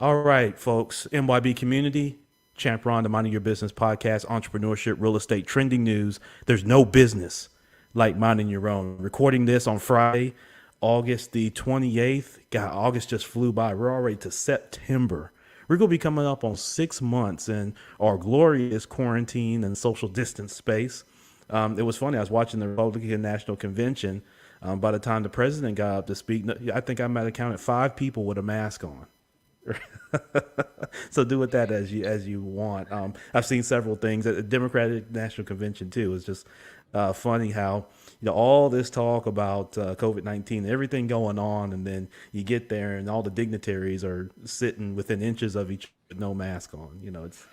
All right, folks, MYB community, Champ Ron, the Minding Your Business podcast, entrepreneurship, real estate, trending news. There's no business like minding your own. Recording this on Friday, August the 28th. God, August just flew by. We're already to September. We're going to be coming up on 6 months in our glorious quarantine and social distance space. It was funny. I was watching the Republican National Convention. By the time the president got up to speak, I think I might have counted 5 people with a mask on. So do with that as you want. I've seen several things at the Democratic National Convention too. It's just funny how all this talk about COVID-19, everything going on, and then you get there and all the dignitaries are sitting within inches of each other with no mask on. It's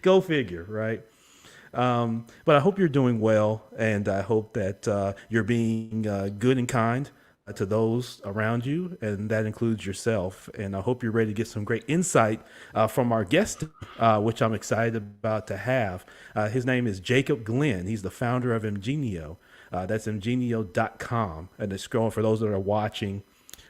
go figure, right? But I hope you're doing well, and I hope that you're being good and kind to those around you, and that includes yourself. And I hope you're ready to get some great insight from our guest, which I'm excited about to have. His name is Jacob Glenn. He's the founder of Genio. That's Genio.com. And it's scrolling for those that are watching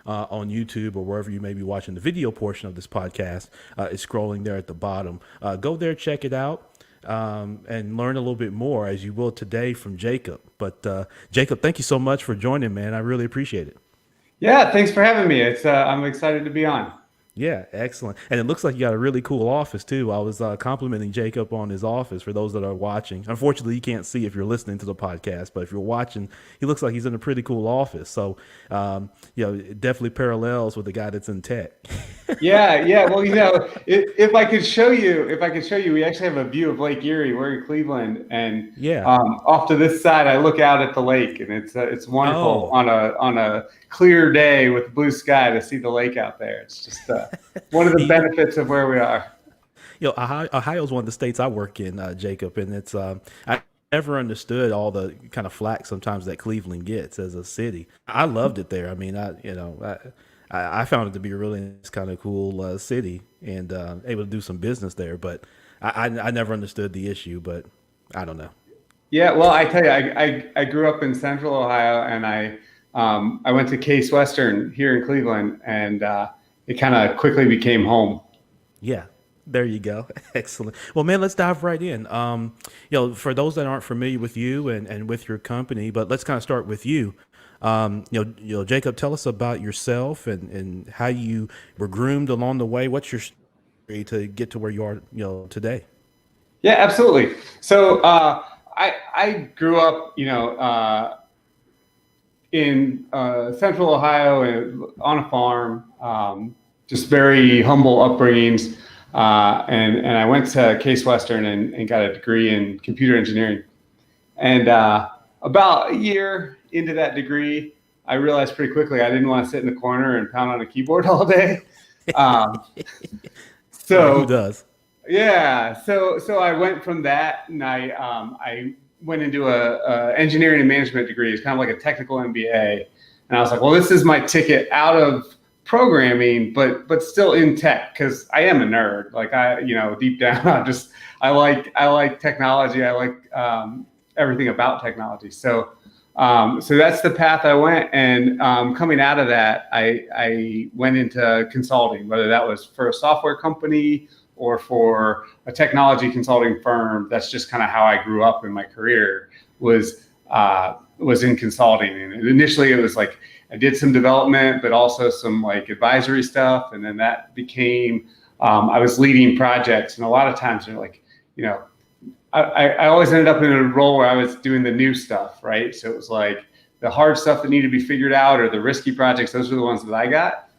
on YouTube or wherever you may be watching the video portion of this podcast. It's scrolling there at the bottom. Go there, check it out. And learn a little bit more as you will today from Jacob. But Jacob, thank you so much for joining, man. I really appreciate it. Yeah, thanks for having me. I'm excited to be on. Yeah, excellent. And it looks like you got a really cool office too. I was complimenting Jacob on his office for those that are watching. Unfortunately, you can't see if you're listening to the podcast, but if you're watching, he looks like he's in a pretty cool office. So, it definitely parallels with the guy that's in tech. Yeah. Well, if I could show you, we actually have a view of Lake Erie. We're in Cleveland, and off to this side, I look out at the lake, and it's wonderful on a clear day with blue sky to see the lake out there. It's just one of the benefits of where we are. Ohio is one of the states I work in, Jacob, and it's I never understood all the kind of flack sometimes that Cleveland gets as a city. I loved it there. I mean, I found it to be a really kind of cool city, and able to do some business there. But I never understood the issue, but I don't know. Yeah, well, I tell you, I grew up in Central Ohio, and I went to Case Western here in Cleveland, and it kind of quickly became home. Yeah, there you go. Excellent. Well, man, let's dive right in. For those that aren't familiar with you and with your company, but let's kind of start with you. Jacob, tell us about yourself and how you were groomed along the way. What's your story to get to where you are, today? Yeah, absolutely. So I grew up, in Central Ohio on a farm, just very humble upbringings. And I went to Case Western and got a degree in computer engineering. And about a year into that degree, I realized pretty quickly I didn't want to sit in the corner and pound on a keyboard all day. Who does? Yeah. So I went from that, and I went into a engineering and management degree. It's kind of like a technical MBA. And I was like, well, this is my ticket out of programming, but still in tech, because I am a nerd. Like deep down, I like technology. I like everything about technology. So that's the path I went. And coming out of that, I went into consulting, whether that was for a software company or for a technology consulting firm. That's just kind of how I grew up in my career, was in consulting. And initially it was like I did some development, but also some like advisory stuff. And then that became, I was leading projects. And a lot of times they're like, I always ended up in a role where I was doing the new stuff, right? So it was like the hard stuff that needed to be figured out, or the risky projects. Those were the ones that I got.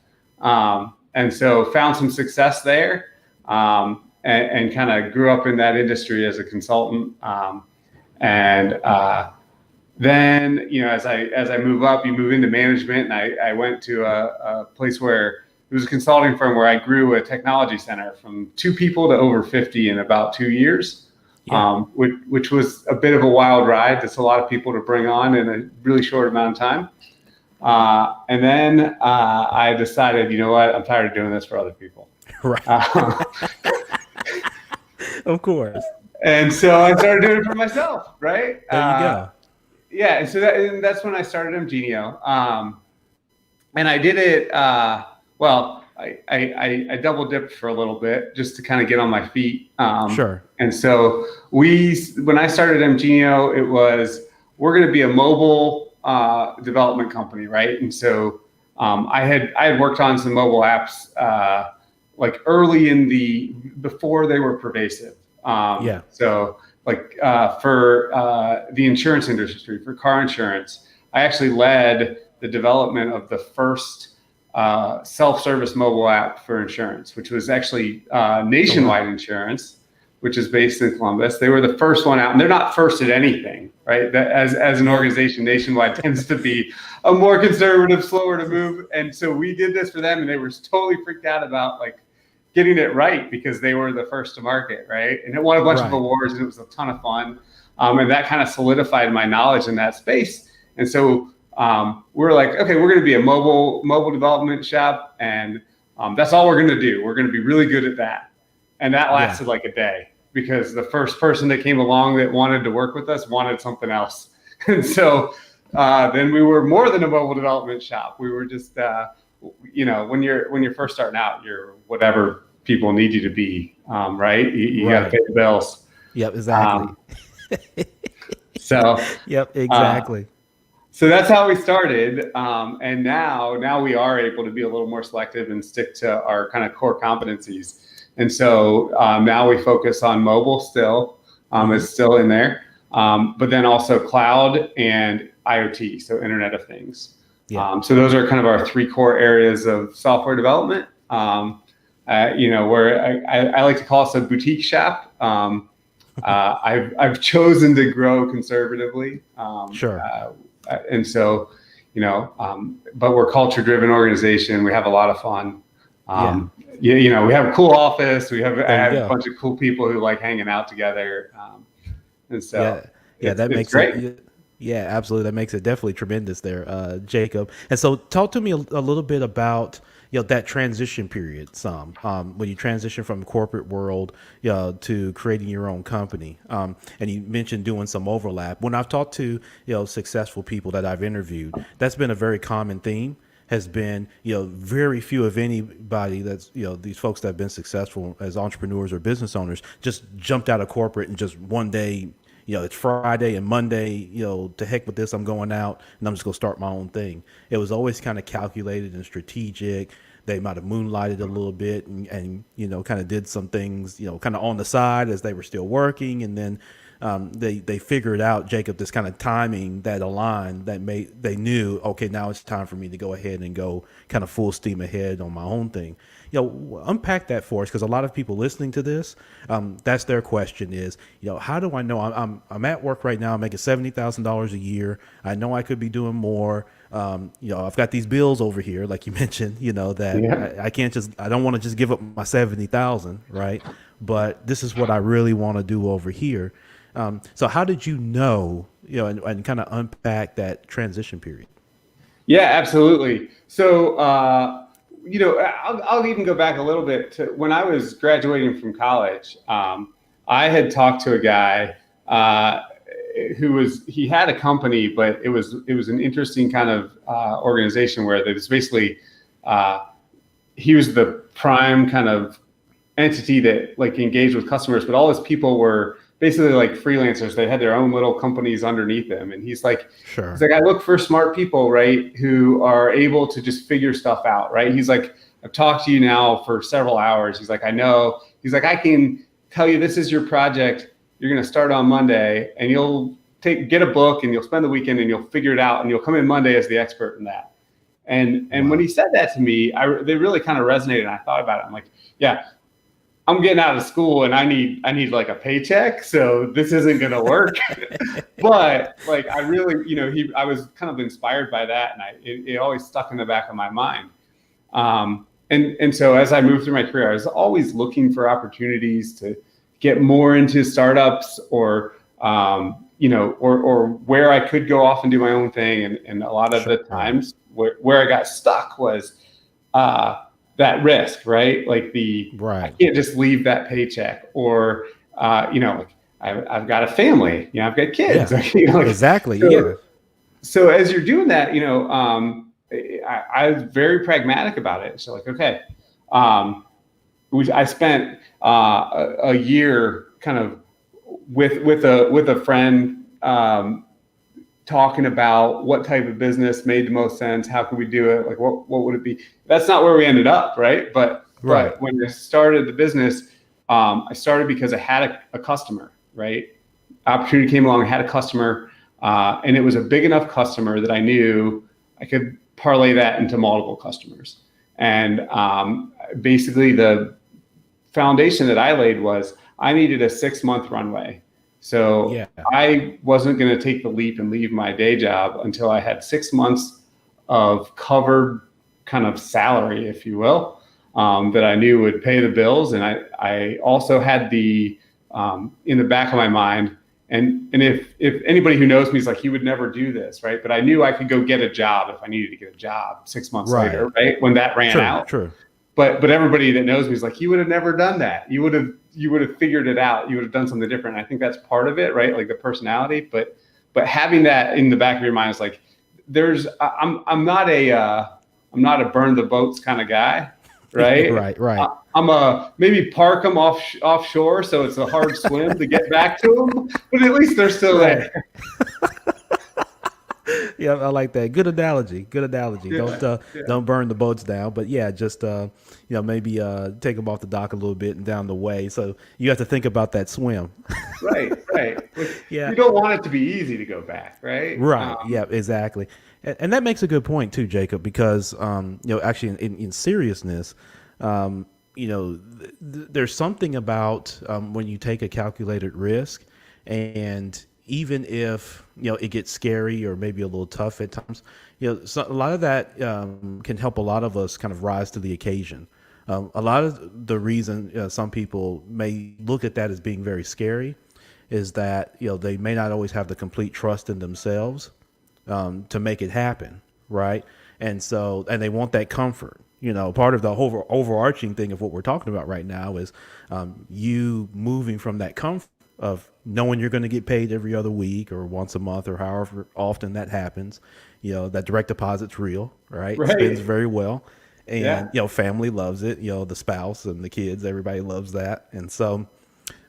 And so found some success there, and kind of grew up in that industry as a consultant. Then, as I move up, you move into management, and I went to a place where it was a consulting firm where I grew a technology center from 2 people to over 50 in about 2 years. Yeah. Which was a bit of a wild ride. That's a lot of people to bring on in a really short amount of time. And then I decided, you know what, I'm tired of doing this for other people. Right. Of course. And so I started doing it for myself, right? There you go. Yeah, and so that's when I started Genio. And I did it, I I double dipped for a little bit just to kind of get on my feet. Sure. And so when I started Genio, it was, we're going to be a mobile development company, right? And so I had worked on some mobile apps like early before they were pervasive. Yeah. So like for the insurance industry, for car insurance, I actually led the development of the first self-service mobile app for insurance, which was actually Oh, wow. Nationwide Insurance, which is based in Columbus. They were the first one out, and they're not first at anything, right? That as an Yeah. organization, Nationwide tends to be a more conservative, slower to move. And so we did this for them, and they were totally freaked out about like getting it right because they were the first to market, right? And it won a bunch of Right. awards, and it was a ton of fun. And that kind of solidified my knowledge in that space. And so we're like, okay, we're going to be a mobile development shop, and that's all we're going to do. We're going to be really good at that. And that Yeah. lasted like a day because the first person that came along that wanted to work with us wanted something else. And so then we were more than a mobile development shop. We were just, when you're first starting out, you're whatever people need you to be, right? You got to Right. pay the bills. Yep. Exactly. Um, so Yep. uh, Exactly. So that's how we started, and now we are able to be a little more selective and stick to our kind of core competencies. And so now we focus on mobile still, Hmm. it's still in there, but then also cloud and IoT, so Internet of Things. Yeah. So those are kind of our three core areas of software development. Where I like to call us a boutique shop. I've chosen to grow conservatively. Sure. And so, but we're a culture-driven organization. We have a lot of fun. Yeah. We have a cool office. I There you have a go. bunch of cool people who like hanging out together. And so Yeah, yeah, that it's makes it. great. Yeah, absolutely, that makes it definitely tremendous there, Jacob. And so, talk to me a little bit about that transition period. Some when you transition from the corporate world, to creating your own company. And you mentioned doing some overlap. When I've talked to successful people that I've interviewed, that's been a very common theme. Has been very few of anybody that's these folks that have been successful as entrepreneurs or business owners just jumped out of corporate and just one day it's Friday and Monday, to heck with this, I'm going out and I'm just going to start my own thing. It was always kind of calculated and strategic. They might have moonlighted a little bit and kind of did some things, kind of on the side as they were still working. And then they figured out, Jacob, this kind of timing that aligned that they knew, okay, now it's time for me to go ahead and go kind of full steam ahead on my own thing. Unpack that for us, because a lot of people listening to this, that's their question is, how do I know I'm at work right now, I'm making $70,000 a year. I know I could be doing more. I've got these bills over here, like you mentioned, that Yeah. I don't want to just give up my 70,000, right? But this is what I really want to do over here. So how did and kind of unpack that transition period? Yeah, absolutely. So, I'll even go back a little bit to when I was graduating from college. I had talked to a guy he had a company, but it was an interesting kind of organization where there was basically he was the prime kind of entity that like engaged with customers, but all his people were basically like freelancers. They had their own little companies underneath them. And he's Sure. like, I look for smart people, right, who are able to just figure stuff out, right? He's like, I've talked to you now for several hours. He's like, I know. He's like, I can tell you this is your project. You're going to start on Monday, and you'll get a book, and you'll spend the weekend, and you'll figure it out, and you'll come in Monday as the expert in that. And when Wow. he said that to me, they really kind of resonated. And I thought about it. I'm like, yeah, I'm getting out of school and I need like a paycheck, so this isn't going to work. But like I really, I was kind of inspired by that, and it always stuck in the back of my mind. And so as I moved through my career, I was always looking for opportunities to get more into startups or where I could go off and do my own thing. And a lot of the Sure. times where I got stuck was that risk, right? Like I Right. can't just leave that paycheck, or like I've got a family, I've got kids, Yeah. like Exactly. so. Yeah. So as you're doing that, I was very pragmatic about it. So like, okay, I spent a year kind of with a friend, talking about what type of business made the most sense. How could we do it? Like, what would it be? That's not where we ended up, right? But Right. when I started the business, I started because I had a customer, right? Opportunity came along, I had a customer, and it was a big enough customer that I knew I could parlay that into multiple customers. And basically, the foundation that I laid was I needed a 6-month runway. So Yeah. I wasn't going to take the leap and leave my day job until I had 6 months of covered kind of salary, if you will, that I knew would pay the bills. And I also had the in the back of my mind. And if anybody who knows me is like, he would never do this, right? But I knew I could go get a job if I needed to get a job 6 months later, Right. right? When that ran True. out. True. But everybody that knows me is like, you would have never done that. You would have figured it out. You would have done something different. And I think that's part of it, right? Like the personality. But having that in the back of your mind is like, I'm not a burn the boats kind of guy, right? Right. Right. I'm a maybe park them offshore, so it's a hard swim to get back to them, but at least they're still Right. there. Yeah, I like that. Good analogy. Good analogy. Yeah, Don't burn the boats down, but yeah, just maybe take them off the dock a little bit and down the way. So you have to think about that swim. right. Yeah. You don't want it to be easy to go back, right? Right. Yeah. Exactly. And that makes a good point too, Jacob, because actually in seriousness, there's something about when you take a calculated risk, and even if it gets scary or maybe a little tough at times, so a lot of that can help a lot of us kind of rise to the occasion. A lot of the reason some people may look at that as being very scary is that they may not always have the complete trust in themselves to make it happen, right? And they want that comfort. Part of the whole overarching thing of what we're talking about right now is you moving from that comfort of knowing you're going to get paid every other week or once a month or however often that happens. That direct deposit's real, right? Right. Spends very well. And, Yeah. family loves it, the spouse and the kids, everybody loves that. And so,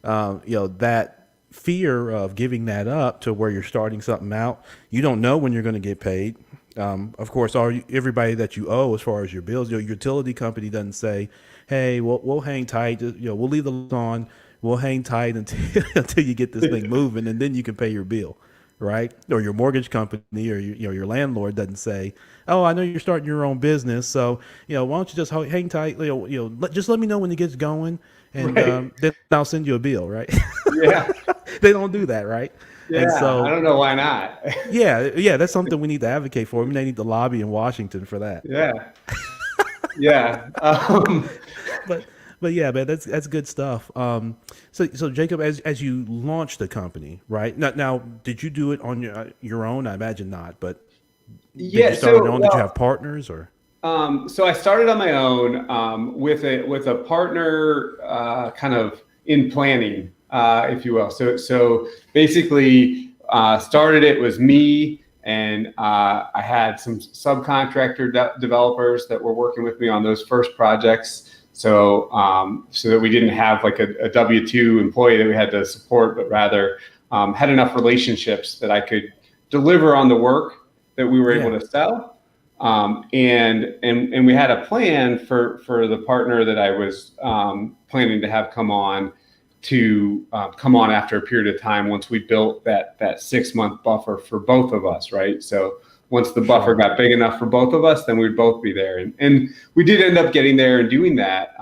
that fear of giving that up to where you're starting something out, you don't know when you're going to get paid. Of course, everybody that you owe as far as your bills, your utility company doesn't say, hey, we'll hang tight, we'll leave the lights on, we'll hang tight until until you get this thing moving, and then you can pay your bill, right? Or your mortgage company or your landlord doesn't say, oh, I know you're starting your own business, so why don't you just hang tight, just let me know when it gets going, and Right. then I'll send you a bill, right? Yeah. They don't do that, right? And Yeah. so I don't know why not. yeah, that's something we need to advocate for. I mean, they need to lobby in Washington for that. Yeah. Yeah. But yeah, man, that's good stuff. So Jacob, as you launched the company, right? Now did you do it on your own? I imagine not, but did Yeah. you start on your So, own? Did you have partners or? so I started on my own with a partner, kind of in planning, if you will. So basically, started it was me, and I had some subcontractor developers that were working with me on those first projects. So so that we didn't have like a W-2 employee that we had to support, but rather had enough relationships that I could deliver on the work that we were able to sell. And we had a plan for the partner that I was planning to have come on after a period of time once we built that 6-month buffer for both of us, right? So once the buffer got big enough for both of us, then we'd both be there. And we did end up getting there and doing that.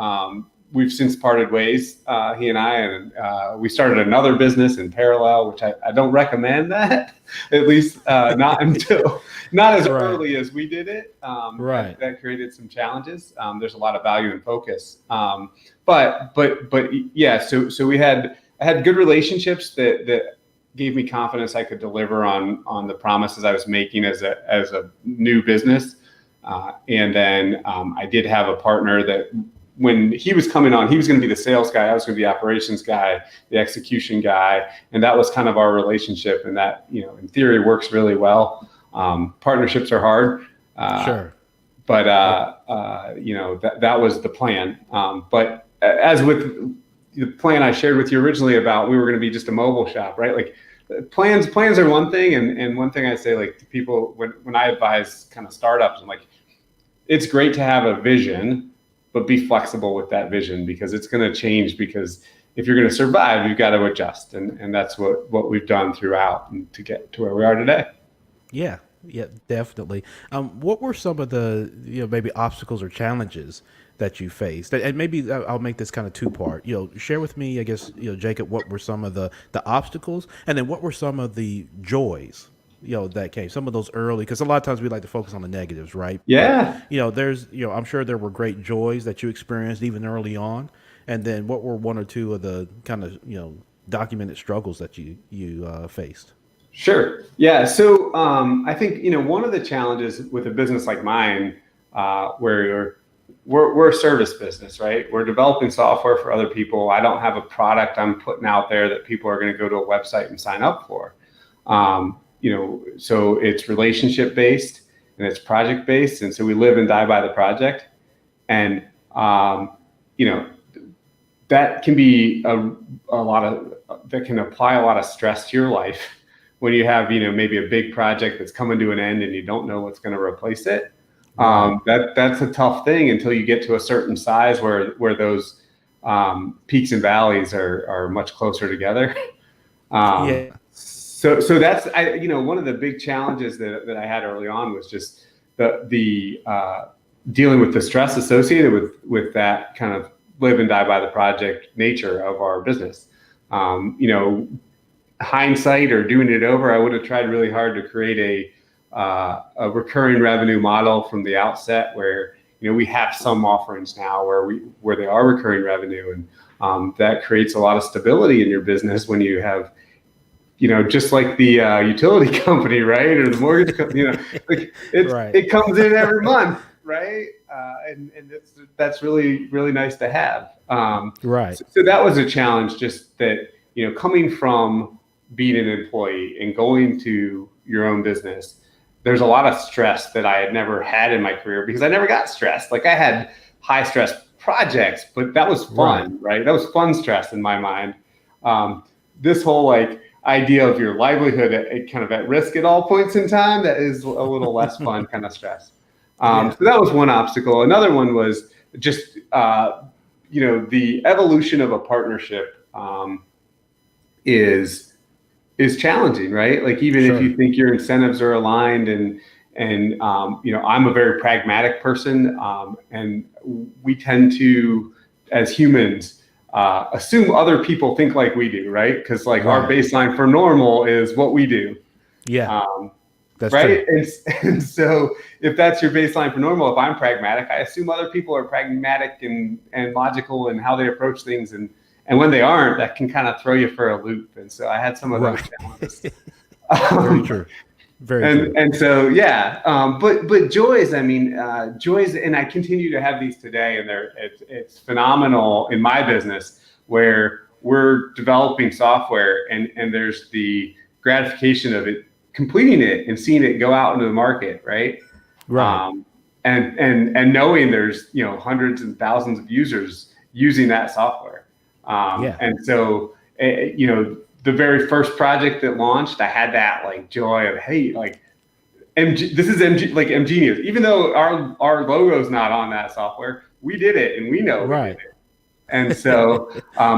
We've since parted ways, he and I, and we started another business in parallel, which I don't recommend that, at least not as early as we did it. Right. That created some challenges. There's a lot of value and focus. But yeah, so I had good relationships that gave me confidence I could deliver on the promises I was making as a new business. And then I did have a partner that when he was coming on, he was going to be the sales guy. I was going to be the operations guy, the execution guy. And that was kind of our relationship. And that, in theory works really well. Partnerships are hard. Sure. but Yeah. that was the plan. But as with the plan I shared with you originally about we were going to be just a mobile shop, right? Like plans are one thing, and one thing I say like to people when I advise kind of startups, I'm like, it's great to have a vision, but be flexible with that vision because it's going to change. Because if you're going to survive, you've got to adjust, and that's what we've done throughout and to get to where we are today. Yeah, yeah, definitely. What were some of the maybe obstacles or challenges that you faced? And maybe I'll make this kind of two part. Share with me, I guess, Jacob, what were some of the obstacles, and then what were some of the joys, that came. Some of those early, because a lot of times we like to focus on the negatives, right? But Yeah. there's I'm sure there were great joys that you experienced even early on, and then what were one or two of the kind of documented struggles that you faced? Sure. Yeah. So I think one of the challenges with a business like mine, where we're a service business, right? We're developing software for other people. I don't have a product I'm putting out there that people are going to go to a website and sign up for. So it's relationship based and it's project based, and so we live and die by the project. And um, you know, that can be a lot of that can apply a lot of stress to your life when you have maybe a big project that's coming to an end and you don't know what's going to replace it. Right. That's a tough thing until you get to a certain size where those peaks and valleys are much closer together. Yeah. So that's one of the big challenges that I had early on was just the dealing with the stress associated with that kind of live and die by the project nature of our business. Hindsight or doing it over, I would have tried really hard to create a recurring revenue model from the outset where we have some offerings now where they are recurring revenue, and that creates a lot of stability in your business when you have just like the utility company, right, or the mortgage company, like Right. it comes in every month, right, and that's really really nice to have. Right. So that was a challenge, just that coming from being an employee and going to your own business, there's a lot of stress that I had never had in my career because I never got stressed. Like I had high stress projects, but that was Right. fun, right? That was fun stress in my mind. This whole like idea of your livelihood kind of at risk at all points in time, that is a little less fun kind of stress. Yeah. So that was one obstacle. Another one was just the evolution of a partnership is challenging, right? Like even if Sure. you think your incentives are aligned, and I'm a very pragmatic person, and we tend to, as humans, assume other people think like we do, right? Because like our Right. baseline for normal is what we do, Yeah. um, That's true. right? And so if that's your baseline for normal, if I'm pragmatic, I assume other people are pragmatic and logical in how they approach things, and when they aren't, that can kind of throw you for a loop. And so I had some of those Right. challenges. Very Um, true. Very true. and so yeah, but joys. I mean, joys, and I continue to have these today, and it's phenomenal in my business where we're developing software, and there's the gratification of it completing it and seeing it go out into the market, right? Right. Um, and knowing there's hundreds and thousands of users using that software, Yeah. and so the very first project that launched, I had that like joy of, hey, like this is Genius. Even though our logo's not on that software, we did it and we know we did Right. it. And so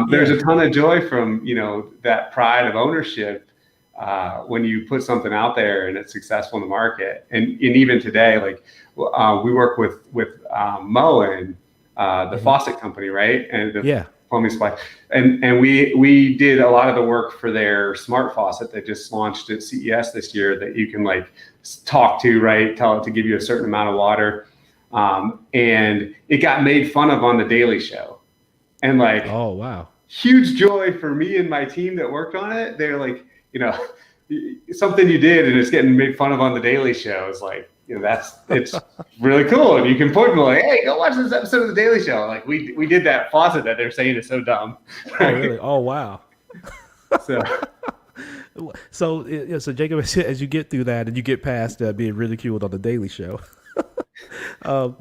there's Yeah. a ton of joy from that pride of ownership when you put something out there and it's successful in the market. And even today, like we work with Mo and the Hmm. faucet company, right? And the Yeah. plumbing supply, and we did a lot of the work for their smart faucet that just launched at CES this year that you can like talk to, right? Tell it to give you a certain amount of water, and it got made fun of on the Daily Show, and like Oh, wow. huge joy for me and my team that worked on it. They're like, something you did and it's getting made fun of on the Daily Show is like, it's really cool. And you can point them like, hey, go watch this episode of the Daily Show. Like we did that faucet that they're saying is so dumb. Oh, Right? really? Oh, wow. So So, yeah, so Jacob, as you get through that and you get past being ridiculed on the Daily Show, Um,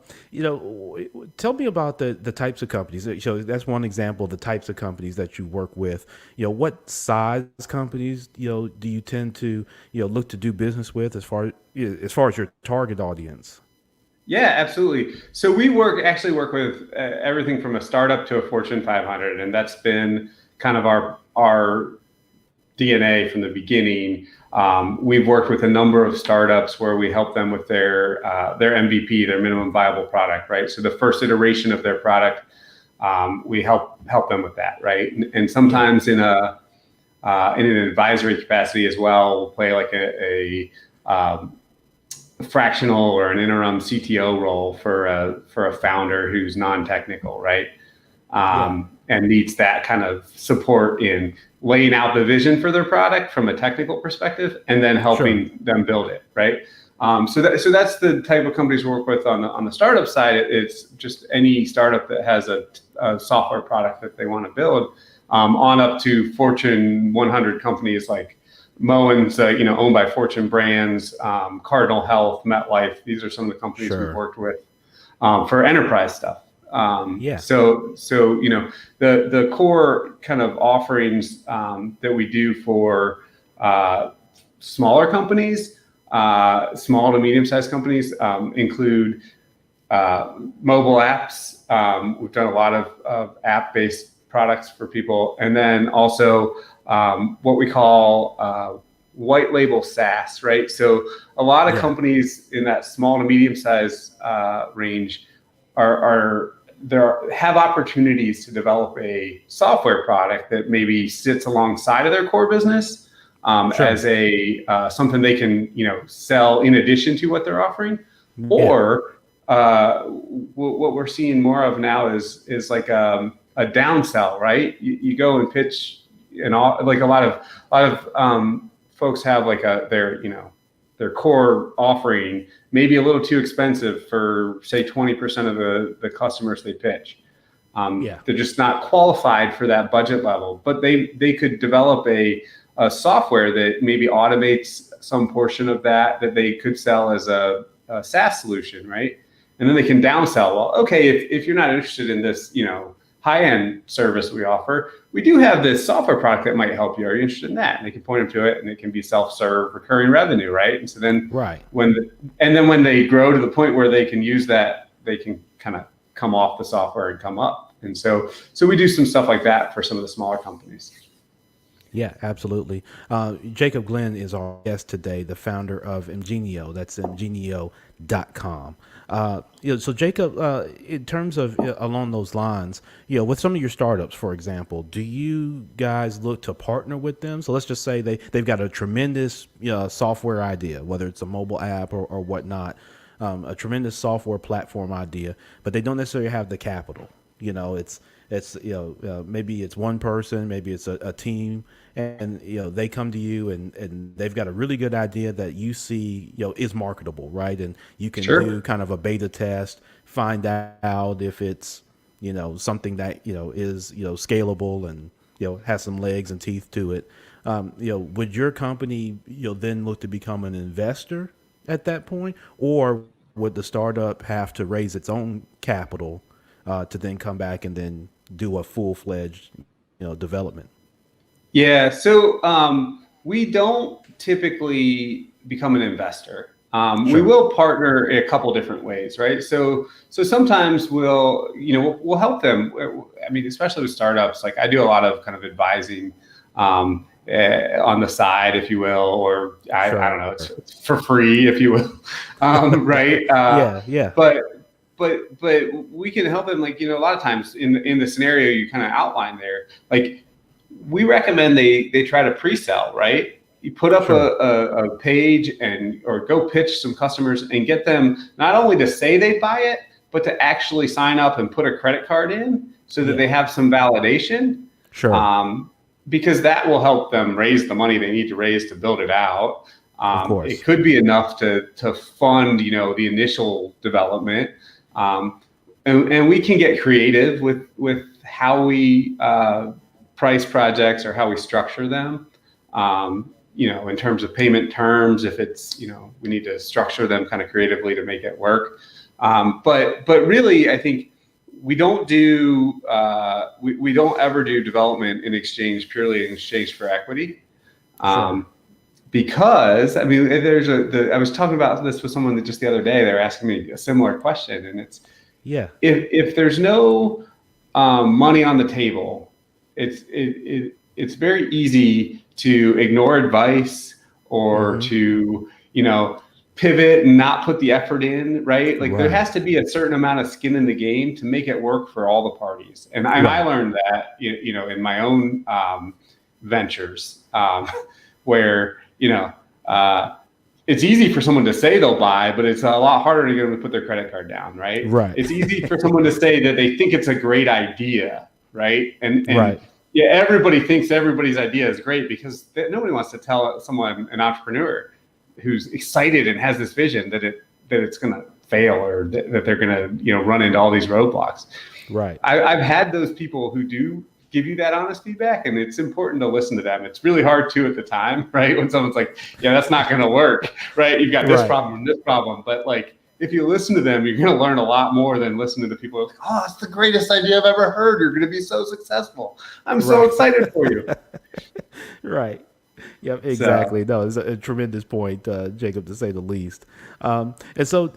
tell me about the types of companies. So that's one example of the types of companies that you work with. What size companies do you tend to look to do business with as far as your target audience? Yeah, absolutely. So we actually work with everything from a startup to a Fortune 500, and that's been kind of our DNA from the beginning. We've worked with a number of startups where we help them with their MVP, their minimum viable product, right? So the first iteration of their product, we help them with that, right? And Yeah, sometimes in an advisory capacity as well, we'll play like a fractional or an interim CTO role for a founder who's non-technical, right? yeah, And needs that kind of support in laying out the vision for their product from a technical perspective, and then sure. helping them build it, right? So that's the type of companies we work with on the startup side. It's just any startup that has a software product that they want to build, on up to Fortune 100 companies like Moen's, owned by Fortune Brands, Cardinal Health, MetLife. These are some of the companies we've Sure. worked with for enterprise stuff. Yeah. So the core kind of offerings that we do for smaller companies, small to medium sized companies, include mobile apps. We've done a lot of app based products for people, and then also what we call white label SaaS, right? So a lot of Yeah. companies in that small to medium size range are there have opportunities to develop a software product that maybe sits alongside of their core business, Sure. as a something they can sell in addition to what they're offering, Yeah. or what we're seeing more of now is like a downsell, right? You go and pitch, and all, like a lot of folks have like their core offering maybe a little too expensive for, say, 20% of the customers they pitch. Yeah. They're just not qualified for that budget level, but they could develop a software that maybe automates some portion of that they could sell as a SaaS solution, right? And then they can downsell. Well, okay, if you're not interested in this, high-end service we offer, we do have this software product that might help you. Are you interested in that? And they can point them to it, and it can be self-serve recurring revenue, right? And so then Right. when they grow to the point where they can use that, they can kind of come off the software and come up. And so we do some stuff like that for some of the smaller companies. Yeah, absolutely. Jacob Glenn is our guest today, the founder of Genio. That's Genio.com. So Jacob, in terms of along those lines, with some of your startups, for example, do you guys look to partner with them? So let's just say they've got a tremendous software idea, whether it's a mobile app or whatnot, a tremendous software platform idea, but they don't necessarily have the capital. It's maybe it's one person, maybe it's a team, and they come to you and they've got a really good idea that you see is marketable, right? And you can do Sure. kind of a beta test, find out if it's something that is scalable and has some legs and teeth to it. Would your company then look to become an investor at that point, or would the startup have to raise its own capital to then come back and then do a full fledged development? Yeah, so we don't typically become an investor. We Sure. will partner in a couple different ways, right? So sometimes we'll help them. I mean, especially with startups, like I do a lot of kind of advising on the side, if you will, or I don't Sure. know, it's for free, if you will, right? Yeah. Yeah. But but we can help them, like, a lot of times in the scenario you kind of outlined there, like we recommend they try to pre-sell, right? You put up Sure. a page or go pitch some customers and get them not only to say they buy it, but to actually sign up and put a credit card in so that they Yeah. have some validation. Sure. Um, because that will help them raise the money they need to raise to build it out. Of It course. could be enough to fund, the initial development. Um, and we can get creative with how we price projects or how we structure them. in terms of payment terms, if it's, we need to structure them kind of creatively to make it work. But really, I think we don't we don't ever do development purely in exchange for equity. Sure. Because I mean, I was talking about this with someone that just the other day. They were asking me a similar question, and it's Yeah. if there's no money on the table, it's very easy to ignore advice or Mm-hmm. to pivot and not put the effort in, right? Like there Right. has to be a certain amount of skin in the game to make it work for all the parties. And I Right. learned that in my own ventures, where it's easy for someone to say they'll buy, but it's a lot harder to get them to put their credit card down, right? Right. It's easy for someone to say that they think it's a great idea, right? And Right. yeah, everybody thinks everybody's idea is great because nobody wants to tell someone, an entrepreneur who's excited and has this vision, that it's going to fail, or that they're going to run into all these roadblocks. Right. I've had those people who do give you that honest feedback, and it's important to listen to them. It's really hard to at the time, right? When someone's like, yeah, that's not going to work, right? You've got this Right. problem and this problem. But like, if you listen to them, you're going to learn a lot more than listening to the people who are like, oh, it's the greatest idea I've ever heard. You're going to be so successful. I'm so Right. excited for you. Right. Yep, So exactly. No, it's a tremendous point, Jacob, to say the least. And so,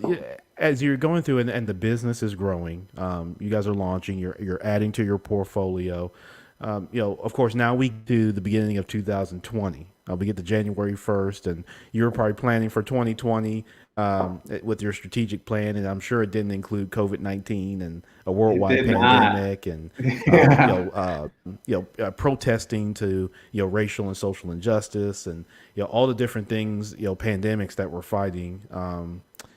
as you're going through and the business is growing, you guys are launching, you're adding to your portfolio. Of course, now we do the beginning of 2020. We get to January 1st, and you're probably planning for 2020 with your strategic plan, and I'm sure it didn't include COVID-19 and a it worldwide did not. pandemic and Yeah. protesting to racial and social injustice and all the different things pandemics that we're fighting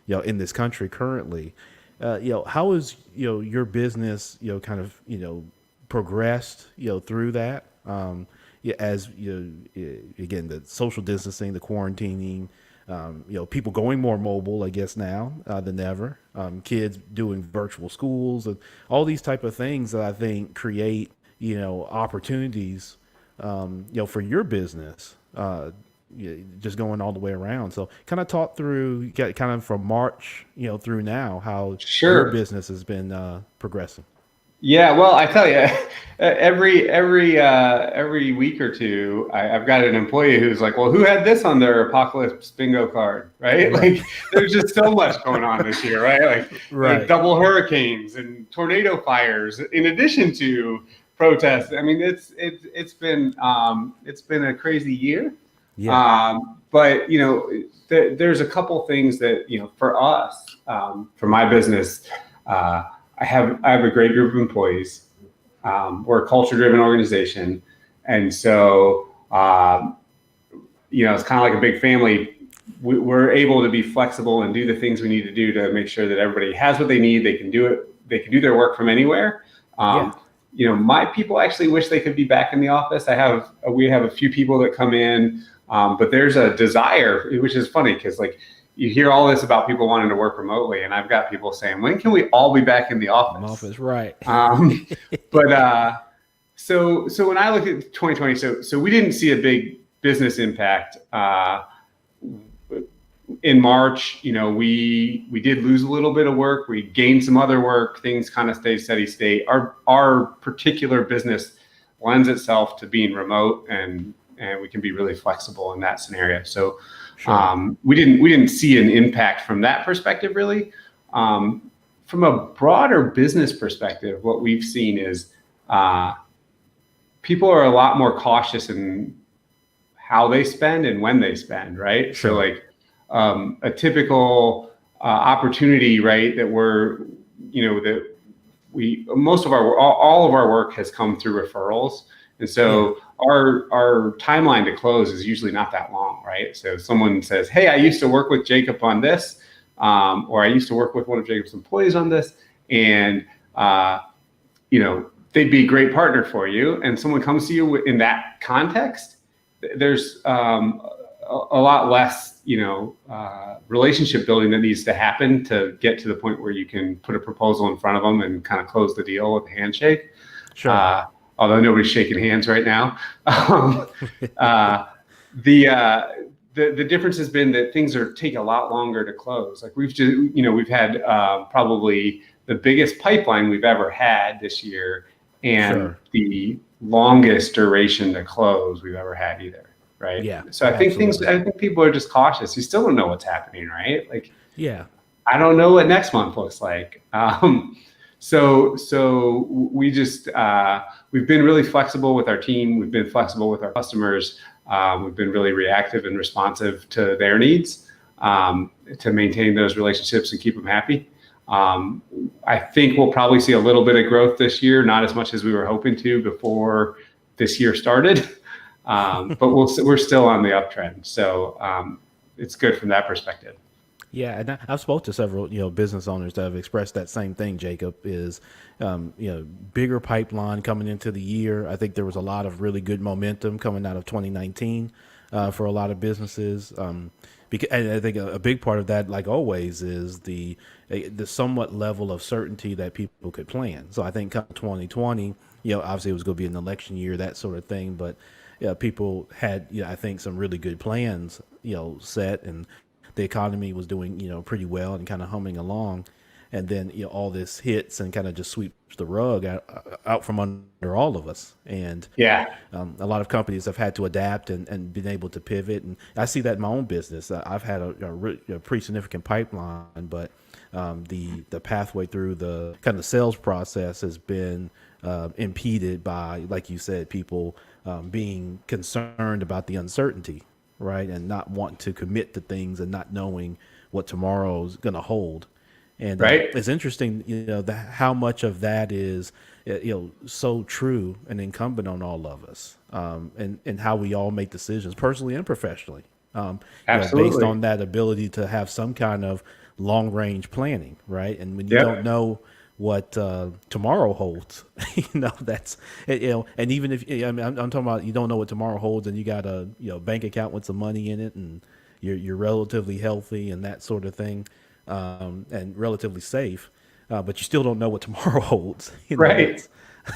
in this country currently. How is your business kind of progressed through that yeah, as again, the social distancing, the quarantining, people going more mobile, I guess now than ever. Kids doing virtual schools and all these type of things that I think create opportunities for your business. Just going all the way around. So kind of talk through, kind of from March, through now, how your Sure. business has been progressing. Yeah, well, I tell you, every week or two, I've got an employee who's like, "Well, who had this on their apocalypse bingo card?" Right? Right. Like, there's just so much going on this year, right? Like Right. double hurricanes and tornado fires, in addition to protests. I mean, it's been a crazy year. Yeah. But there's a couple things that for us, for my business. I have a great group of employees. We're a culture-driven organization, and so it's kind of like a big family. We're able to be flexible and do the things we need to do to make sure that everybody has what they need. They can do it. They can do their work from anywhere. Yeah. My people actually wish they could be back in the office. We have a few people that come in, but there's a desire, which is funny because like, you hear all this about people wanting to work remotely, and I've got people saying, "When can we all be back in the office?" Office. Right. But so when I look at 2020, so we didn't see a big business impact in March. We did lose a little bit of work. We gained some other work. Things kind of stayed steady state. Our particular business lends itself to being remote, and we can be really flexible in that scenario. So. Sure. We didn't see an impact from that perspective, really. From a broader business perspective, what we've seen is people are a lot more cautious in how they spend and when they spend, right? So Sure. like a typical opportunity, right, that most of all of our work has come through referrals. And so Yeah. our timeline to close is usually not that long, right? So if someone says, "Hey, I used to work with Jacob on this," or "I used to work with one of Jacob's employees on this," and they'd be a great partner for you, and someone comes to you in that context, there's a lot less, relationship building that needs to happen to get to the point where you can put a proposal in front of them and kind of close the deal with a handshake. Sure. Although nobody's shaking hands right now. the the difference has been that things are take a lot longer to close. Like we've had probably the biggest pipeline we've ever had this year, and Sure. the longest duration to close we've ever had either. Right. Yeah, So absolutely. I think people are just cautious. You still don't know what's happening, right? Like Yeah. I don't know what next month looks like. So we've been really flexible with our team. We've been flexible with our customers. We've been really reactive and responsive to their needs, to maintain those relationships and keep them happy. I think we'll probably see a little bit of growth this year, not as much as we were hoping to before this year started, but we're still on the uptrend. So it's good from that perspective. Yeah, and I've spoke to several business owners that have expressed that same thing. Jacob is bigger pipeline coming into the year. I think there was a lot of really good momentum coming out of 2019 for a lot of businesses. Because and I think a big part of that, like always, is the somewhat level of certainty that people could plan. So I think come 2020, obviously it was going to be an election year, that sort of thing, but people had, I think some really good plans, set, and the economy was doing pretty well and kind of humming along, and then all this hits and kind of just sweeps the rug out from under all of us. And Yeah. a lot of companies have had to adapt and been able to pivot, and I see that in my own business. I've had a pretty significant pipeline, but the pathway through the kind of sales process has been impeded by, like you said, people being concerned about the uncertainty, right? And not wanting to commit to things and not knowing what tomorrow's going to hold. And Right. it's interesting, how much of that is, so true and incumbent on all of us, and how we all make decisions, personally and professionally, based Absolutely. on that ability to have some kind of long range planning, right? And when you don't Yep. know what tomorrow holds, that's and even if I'm talking about, you don't know what tomorrow holds, and you got a bank account with some money in it, and you're relatively healthy and that sort of thing, and relatively safe, but you still don't know what tomorrow holds. Right.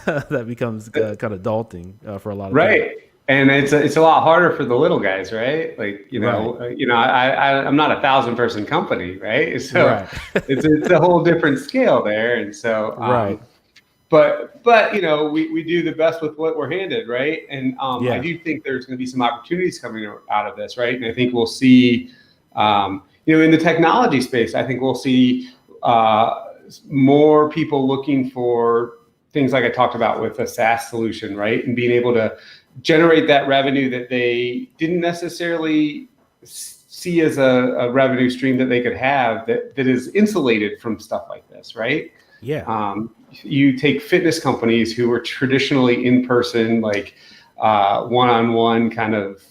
That's that becomes kind of daunting for a lot of people. Right. And it's a lot harder for the little guys, right? Like, Right, I'm not a 1,000 person company, right? So right, it's a whole different scale there. And so, right. but we do the best with what we're handed, right? And I Yeah, do think there's going to be some opportunities coming out of this, right? And I think we'll see, in the technology space, I think we'll see more people looking for things like I talked about with a SaaS solution, right? And being able to generate that revenue that they didn't necessarily see as a revenue stream that they could have, that is insulated from stuff like this, right? yeah, You take fitness companies who were traditionally in person, like one-on-one kind of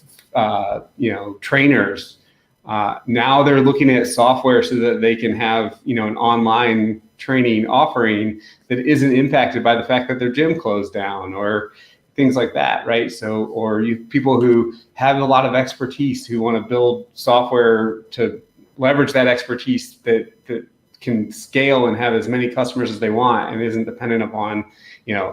trainers. Now they're looking at software so that they can have an online training offering that isn't impacted by the fact that their gym closed down or things like that, right? So, or people who have a lot of expertise who want to build software to leverage that expertise that can scale and have as many customers as they want and isn't dependent upon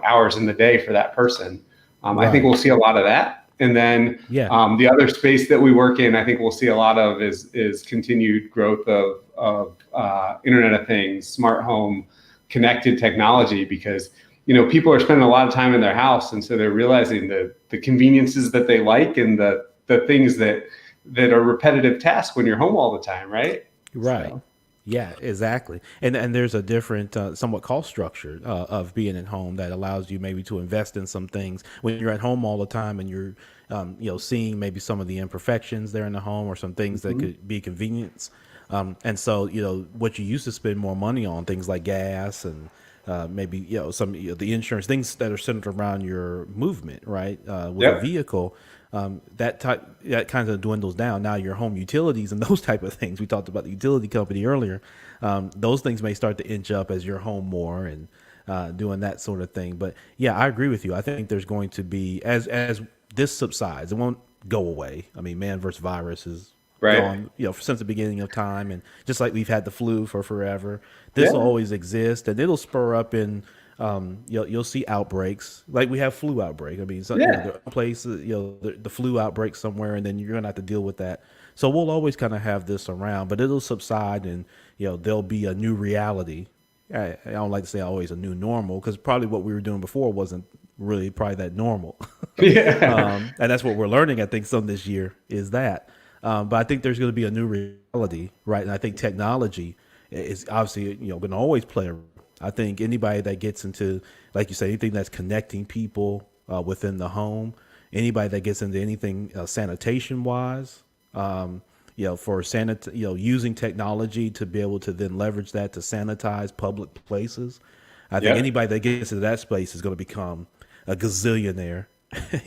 hours in the day for that person. I think right, we'll see a lot of that. And then yeah, the other space that we work in, I think we'll see a lot of is continued growth of Internet of Things, smart home, connected technology, because people are spending a lot of time in their house, and so they're realizing the conveniences that they like and the things that are repetitive tasks when you're home all the time, right? right. So Yeah, exactly. And there's a different, somewhat cost structure of being at home that allows you maybe to invest in some things when you're at home all the time, and you're, seeing maybe some of the imperfections there in the home or some things that mhm. could be convenience. And so, what you used to spend more money on, things like gas and maybe, some, the insurance, things that are centered around your movement, right? With a Yep. vehicle, that kind of dwindles down. Now your home utilities and those type of things. We talked about the utility company earlier. Those things may start to inch up as you're home more and doing that sort of thing. But yeah, I agree with you. I think there's going to be, as this subsides, it won't go away. I mean, man versus virus is Right. gone, since the beginning of time, and just like we've had the flu for forever, this will Yeah. always exist, and it'll spur up in you'll see outbreaks like we have flu outbreak. I mean, so, Yeah. there are places, the flu outbreak somewhere, and then you're gonna have to deal with that. So we'll always kind of have this around, but it'll subside, and there'll be a new reality. I don't like to say always a new normal because probably what we were doing before wasn't really probably that normal. Yeah. And that's what we're learning. I think some this year is that. But I think there's going to be a new reality, right? And I think technology is obviously going to always play a role. I think anybody that gets into, like you say, anything that's connecting people within the home, anybody that gets into anything sanitation wise, for using technology to be able to then leverage that to sanitize public places. I think Yep. anybody that gets into that space is going to become a gazillionaire.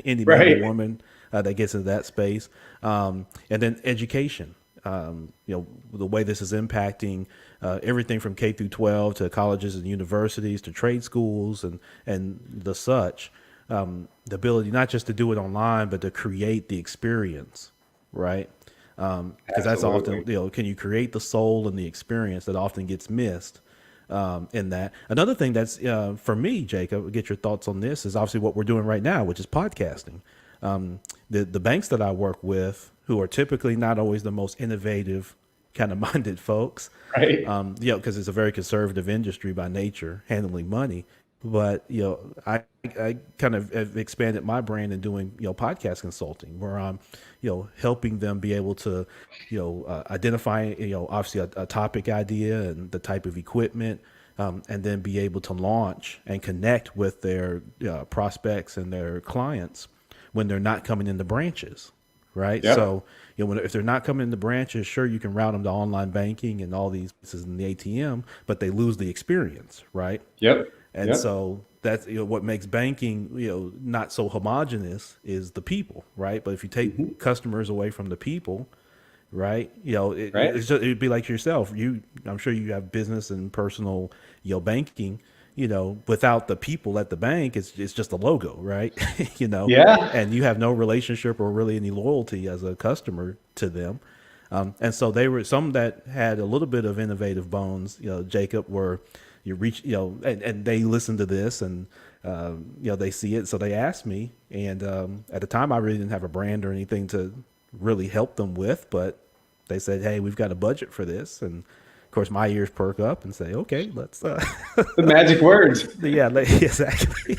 Any man or Right. woman that gets into that space, and then education. The way this is impacting everything from K through 12 to colleges and universities to trade schools and the such. The ability not just to do it online, but to create the experience, right? Because that's often, Absolutely. can you create the soul and the experience that often gets missed in that. Another thing that's for me, Jacob, get your thoughts on this is obviously what we're doing right now, which is podcasting. The banks that I work with, who are typically not always the most innovative kind of minded folks, Right. because it's a very conservative industry by nature, handling money. But I kind of have expanded my brand in doing podcast consulting, where I'm helping them be able to identify obviously a topic idea and the type of equipment, and then be able to launch and connect with their prospects and their clients when they're not coming into branches, right? Yep. So if they're not coming into branches, sure, you can route them to online banking and all these places in the ATM, but they lose the experience, right? Yep. And Yep. so that's what makes banking not so homogenous is the people, right? But if you Hmm. take customers away from the people, right? Right. It'd be like yourself. I'm sure you have business and personal, banking. Without the people at the bank, it's just a logo, right? Yeah. And you have no relationship or really any loyalty as a customer to them. And so they were some that had a little bit of innovative bones. Jacob, were you reach, and they listen to this and they see it. So they asked me, and at the time I really didn't have a brand or anything to really help them with, but they said, "Hey, we've got a budget for this," and of course my ears perk up and say, "Okay, let's." The magic words. Yeah, exactly.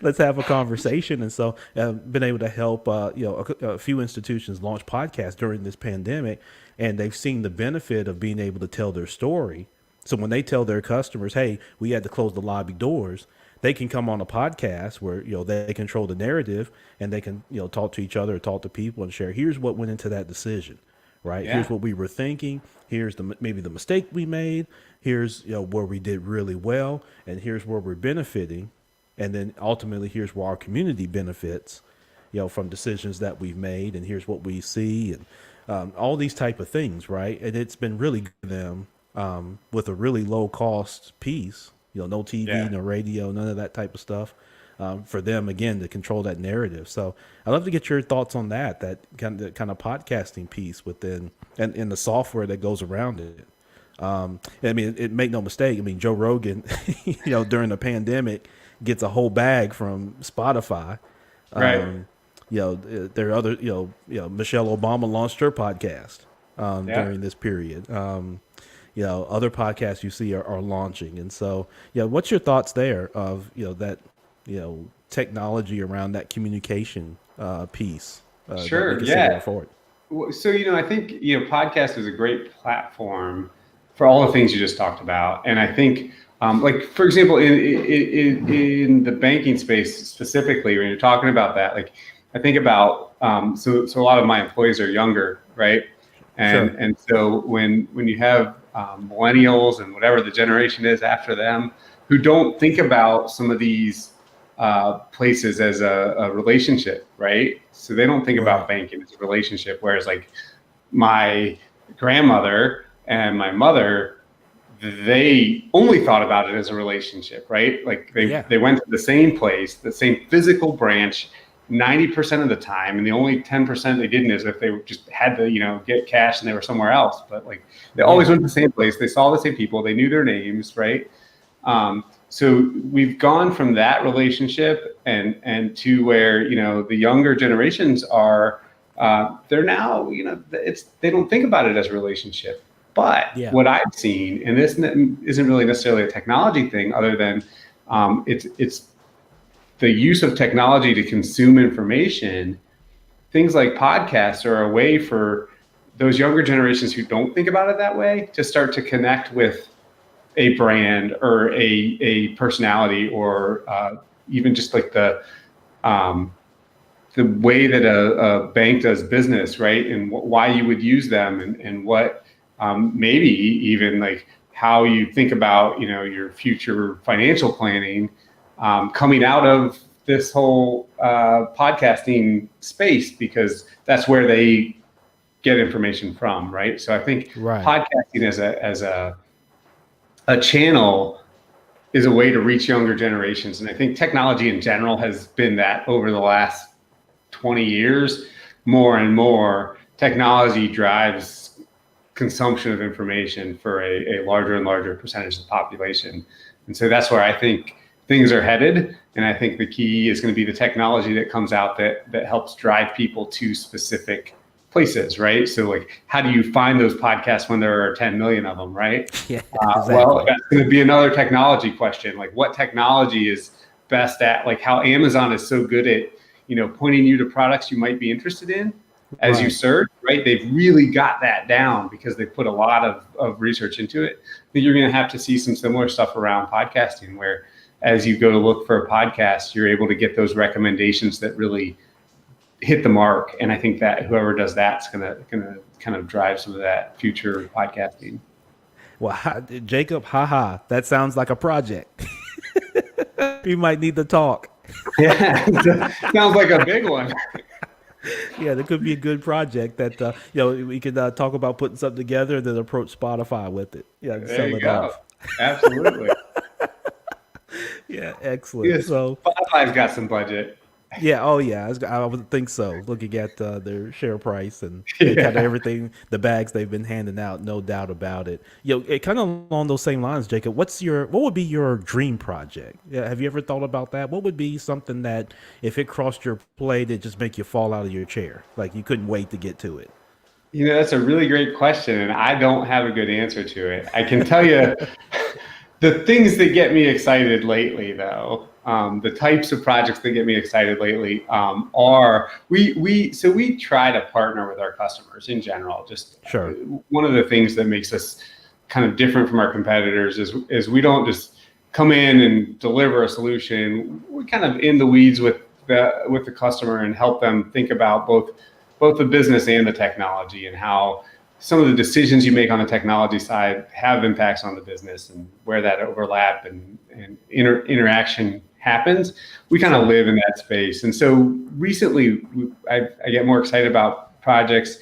Let's have a conversation. And so, been able to help a few institutions launch podcasts during this pandemic, and they've seen the benefit of being able to tell their story. So when they tell their customers, "Hey, we had to close the lobby doors," they can come on a podcast where they control the narrative, and they can talk to each other, talk to people, and share. Here's what went into that decision, right? Here's Yeah. what we were thinking. Here's maybe the mistake we made. Here's where we did really well, and here's where we're benefiting, and then ultimately here's where our community benefits, from decisions that we've made, and here's what we see, and all these type of things, right? And it's been really good for them with a really low cost piece, no TV, Yeah. no radio, none of that type of stuff. For them again to control that narrative. So I'd love to get your thoughts on that kind of podcasting piece within and the software that goes around it. I mean, make no mistake. I mean, Joe Rogan, during the pandemic, gets a whole bag from Spotify. Right. Um, there are other, Michelle Obama launched her podcast Yeah. during this period. Other podcasts you see are launching, and so what's your thoughts there of that technology around that communication piece that we Sure. can see going Yeah. forward? So, I think, podcast is a great platform for all the things you just talked about. And I think, like, for example, in the banking space specifically, when you're talking about that, like, I think about, so a lot of my employees are younger, right? Sure. And so when you have millennials and whatever the generation is after them who don't think about some of these places as a relationship, right? So they don't think about Right. banking as a relationship. Whereas like my grandmother and my mother, they only thought about it as a relationship, right? Like Yeah. they went to the same place, the same physical branch 90% of the time, and the only 10% they didn't is if they just had to, get cash and they were somewhere else. But like they Yeah. always went to the same place, they saw the same people, they knew their names, right? so we've gone from that relationship and to where, the younger generations are, they're now, they don't think about it as a relationship. But Yeah. what I've seen, and this isn't really necessarily a technology thing, other than it's the use of technology to consume information. Things like podcasts are a way for those younger generations who don't think about it that way to start to connect with a brand or a personality, or even just like um, the way that a bank does business, right? And why you would use them, and what maybe even like how you think about, your future financial planning, coming out of this whole podcasting space, because that's where they get information from, right? So I think Right. podcasting as a channel is a way to reach younger generations. And I think technology in general has been that over the last 20 years. More and more technology drives consumption of information for a larger and larger percentage of the population. And so that's where I think things are headed. And I think the key is going to be the technology that comes out that helps drive people to specific places, right? So like, how do you find those podcasts when there are 10 million of them, right? Yeah, Well, exactly. that's going to be another technology question. Like, what technology is best at, like how Amazon is so good at, pointing you to products you might be interested in as you Right. search, right? They've really got that down because they put a lot of research into it. I think you're going to have to see some similar stuff around podcasting, where as you go to look for a podcast, you're able to get those recommendations that really hit the mark. And I think that whoever does that's gonna kind of drive some of that future podcasting. Well, Jacob, haha, that sounds like a project. We might need to talk. Yeah, sounds like a big one. Yeah, that could be a good project that we could talk about putting something together and then approach Spotify with it. Yeah, and There sell you it go. off. Absolutely. Yeah, excellent. Yes, So Spotify's got some budget. yeah, oh yeah, I would think so. Looking at their share price and kind of Yeah. everything, the bags they've been handing out, no doubt about it. It kind of along those same lines, Jacob. What would be your dream project? Yeah, have you ever thought about that? What would be something that if it crossed your plate, it just make you fall out of your chair, like you couldn't wait to get to it? That's a really great question, and I don't have a good answer to it. I can tell you the things that get me excited lately, though, the types of projects that get me excited lately, are we try to partner with our customers in general. Just Sure. one of the things that makes us kind of different from our competitors is we don't just come in and deliver a solution. We kind of in the weeds with the customer and help them think about both the business and the technology, and how some of the decisions you make on the technology side have impacts on the business, and where that overlap and interaction happens. We kind of Sure. live in that space. And so recently I get more excited about projects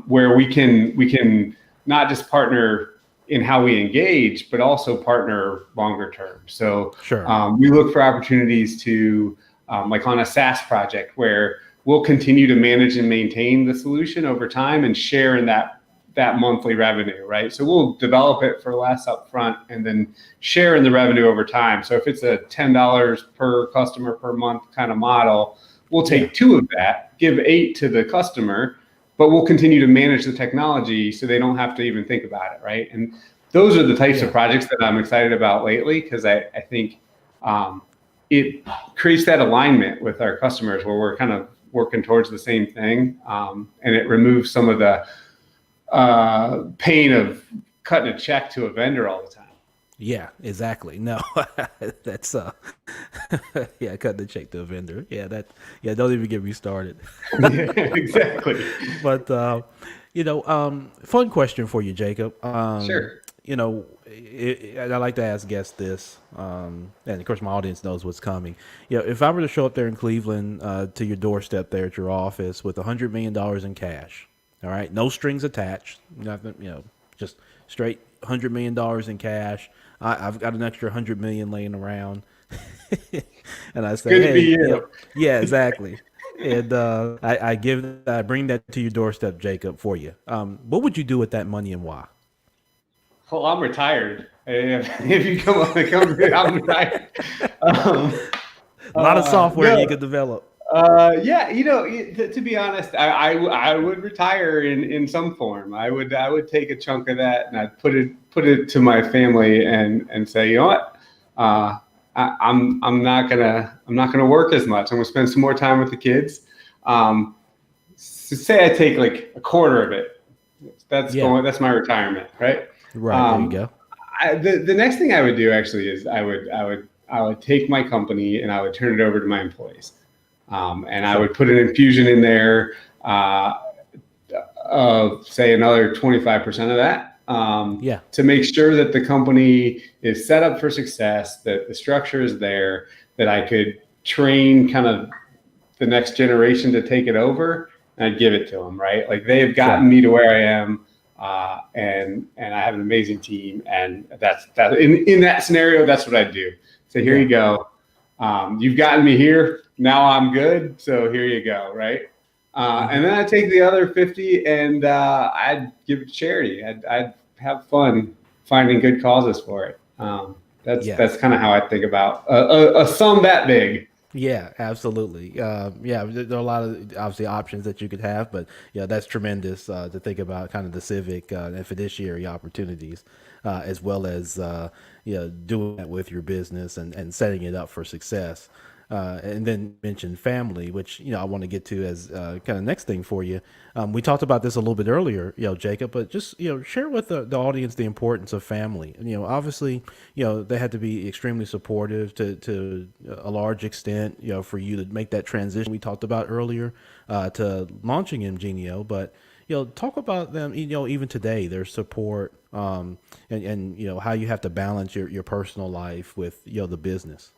where we can not just partner in how we engage, but also partner longer term. So Sure. we look for opportunities to, like on a SaaS project, where we'll continue to manage and maintain the solution over time and share in that monthly revenue, right? So we'll develop it for less upfront and then share in the revenue over time. So if it's a $10 per customer per month kind of model, we'll Yeah. take 2 of that, give 8 to the customer, but we'll continue to manage the technology so they don't have to even think about it, right? And those are the types of Yeah. projects that I'm excited about lately, because I think it creates that alignment with our customers where we're kind of working towards the same thing, and it removes some of the pain of cutting a check to a vendor all the time. Yeah, exactly. No, that's yeah, cut the check to a vendor. Yeah, don't even get me started. Yeah, exactly. But fun question for you, Jacob. Sure. And I like to ask guests this, and of course my audience knows what's coming. If I were to show up there in Cleveland to your doorstep there at your office with $100 million in cash, all right, no strings attached, nothing, just straight $100 million in cash. I've got an extra 100 million laying around, and I say, Good to be hey, you. yeah, exactly. And I bring that to your doorstep, Jacob, for you. What would you do with that money and why? Well, I'm retired. If you come, I'm retired. Um, A lot of software you no, could develop. yeah, to be honest, I would retire in some form. I would take a chunk of that and I'd put it to my family and say, you know what, uh, I'm not gonna work as much. I'm gonna spend some more time with the kids. Um, so say I take like a quarter of it. Yeah. That's my retirement, right? Right. There you Um, go. the next thing I would do actually is I would take my company and I would turn it over to my employees, and I Sure. would put an infusion in there uh, of say another 25% of that, Yeah. to make sure that the company is set up for success, that the structure is there, that I could train kind of the next generation to take it over, and I'd give it to them, right? Like they've Sure. gotten me to where I am, and I have an amazing team, and that's that. In that scenario, that's what I'd do. So here Yeah. you go. You've gotten me here. Now I'm good. So here you go, right? Hmm. And then I take the other 50 and I'd give it to charity. I'd have fun finding good causes for it. That's Yeah. that's kind of how I think about a sum that big. Yeah, absolutely. Yeah, there are a lot of obviously options that you could have, but yeah, that's tremendous to think about kind of the civic and fiduciary opportunities, as well as doing that with your business and setting it up for success. And then mention family, which I want to get to as kind of next thing for you. We talked about this a little bit earlier, Jacob, but just share with the audience the importance of family. And, obviously, they had to be extremely supportive to a large extent, for you to make that transition we talked about earlier to launching in Genio. But talk about them, even today, their support, and how you have to balance your personal life with the business.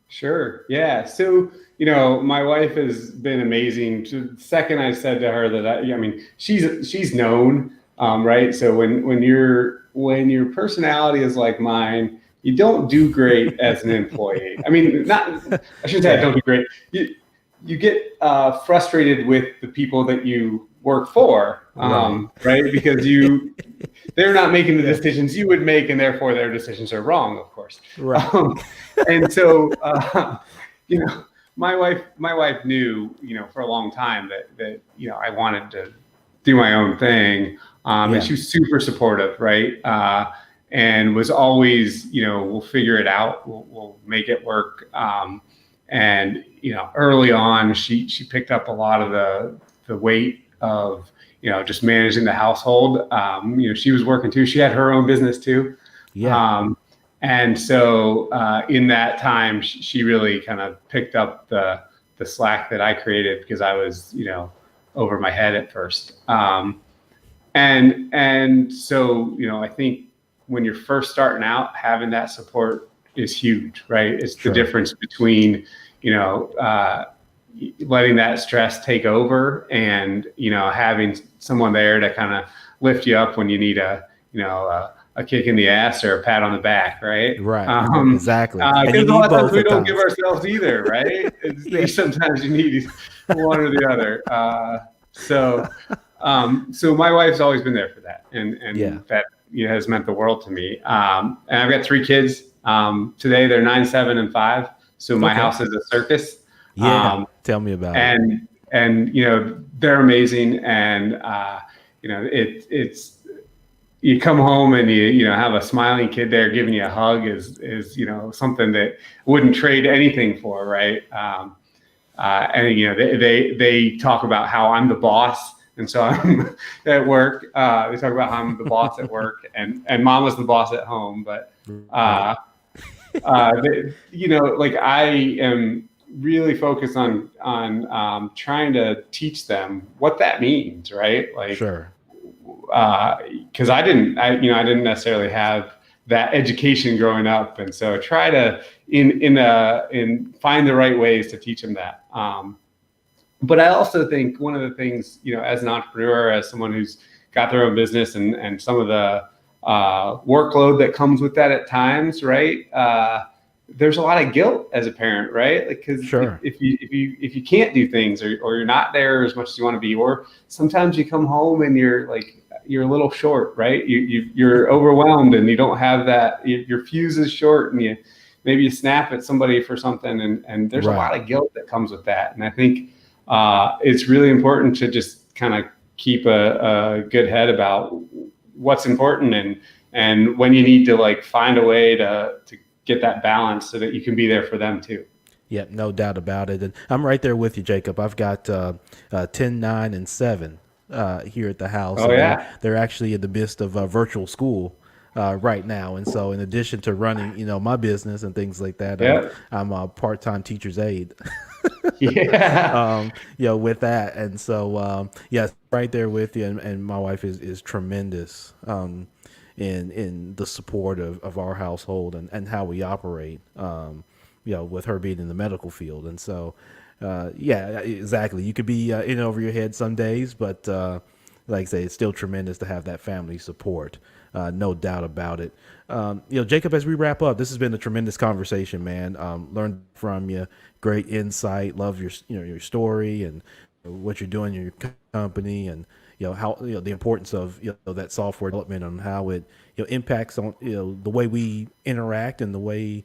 Sure. Yeah. So, my wife has been amazing. The second I said to her that I mean, she's known, right? So when your personality is like mine, you don't do great as an employee. I mean, not I shouldn't say I Right. don't do great. You get frustrated with the people that you work for, Right. right? Because they're not making the Yeah. decisions you would make, and therefore their decisions are wrong, of course. Right. Um, and so, you know, my wife knew, for a long time that I wanted to do my own thing, and Yeah. she was super supportive, right? And was always, we'll figure it out, we'll make it work. And early on, she picked up a lot of the weight of just managing the household. She was working too. She had her own business too. Yeah. Um, and so in that time, she really kind of picked up the slack that I created because I was, over my head at first. And so, I think when you're first starting out, having that support is huge, right? It's the Sure. difference between, you know, uh, letting that stress take over and, having someone there to kind of lift you up when you need a kick in the ass or a pat on the back, right? Right. Exactly. And you Because a need lot of times both we at don't give times. ourselves either, right? Yeah. Sometimes you need one or the other. So so my wife's always been there for that, Yeah. and that has meant the world to me. And I've got 3 kids. Today they're 9, 7, and 5. So my Okay. house is a circus. Yeah. Um, Tell me about it. and they're amazing, and it's you come home and you have a smiling kid there giving you a hug is something that wouldn't trade anything for, right? And they talk about how I'm the boss, and so I'm at work. They talk about how I'm the boss at work, and Mama's the boss at home. But Right. uh, like I am really focused on trying to teach them what that means, right? Like Sure. because I didn't necessarily have that education growing up, and so try to in find the right ways to teach them that. But I also think one of the things, as an entrepreneur, as someone who's got their own business, and some of the workload that comes with that at times, right? There's a lot of guilt as a parent, right? Like, because Sure. if you can't do things, or you're not there as much as you want to be, or sometimes you come home and you're like, you're a little short, right? You're overwhelmed and you don't have that, your fuse is short, and maybe you snap at somebody for something, and there's a Right. lot of guilt that comes with that. And I think it's really important to just kind of keep a good head about what's important, and when you need to like find a way to get that balance so that you can be there for them too. Yep, no doubt about it. And I'm right there with you, Jacob. I've got 10, 9, and 7 here at the house, Oh and yeah. they're actually in the midst of virtual school right now. And so, in addition to running, my business and things like that, Yeah. I'm a part-time teacher's aide. Yeah. With that, and so yes, right there with you. And my wife is tremendous in the support of our household and how we operate. With her being in the medical field. And so, yeah, exactly. You could be in over your head some days, but like I say, it's still tremendous to have that family support. No doubt about it. Jacob, as we wrap up, this has been a tremendous conversation, man. Learned from you, great insight. Love your story and what you're doing in your company, and how the importance of that software development and how it impacts on the way we interact and the way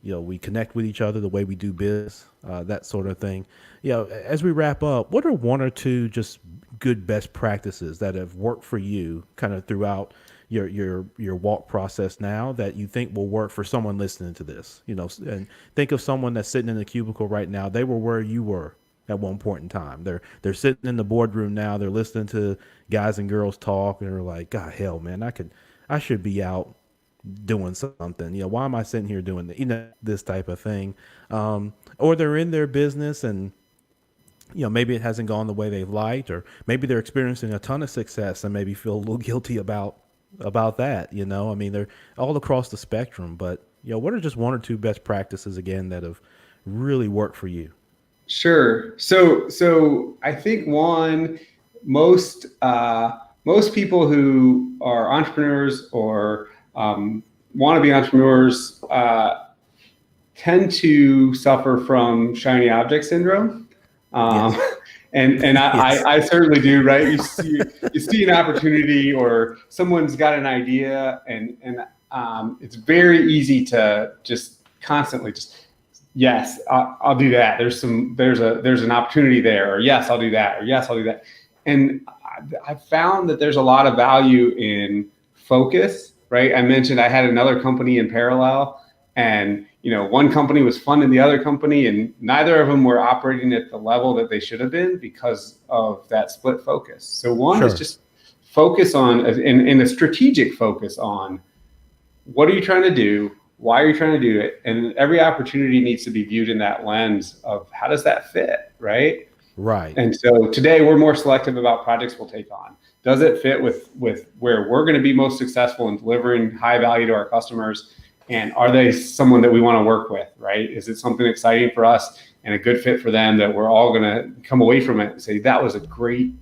we connect with each other, the way we do business, that sort of thing. As we wrap up, what are one or two just good best practices that have worked for you kind of throughout your walk process now that you think will work for someone listening to this? And think of someone that's sitting in the cubicle right now. They were where you were at one point in time. They're sitting in the boardroom now. They're listening to guys and girls talk, and they're like, God, hell, man, I should be out doing something. Why am I sitting here doing this type of thing? Or they're in their business and maybe it hasn't gone the way they've liked, or maybe they're experiencing a ton of success and maybe feel a little guilty about that. I mean, they're all across the spectrum, but what are just one or two best practices again that have really worked for you? Sure. So I think one, most people who are entrepreneurs or want to be entrepreneurs tend to suffer from shiny object syndrome. Um, Yes. and Yes. I certainly do, right? You see an opportunity or someone's got an idea, and it's very easy to just constantly just, yes, I'll do that. There's an opportunity there, or yes, I'll do that, or yes, I'll do that. And I've found that there's a lot of value in focus, right? I mentioned I had another company in parallel, and one company was funding the other company, and neither of them were operating at the level that they should have been because of that split focus. So one is Sure. just focus on, in a strategic focus on, what are you trying to do? Why are you trying to do it? And every opportunity needs to be viewed in that lens of how does that fit, right? Right. And so today we're more selective about projects we'll take on. Does it fit with where we're going to be most successful in delivering high value to our customers? And are they someone that we want to work with, right? Is it something exciting for us and a good fit for them that we're all going to come away from it and say, that was a great,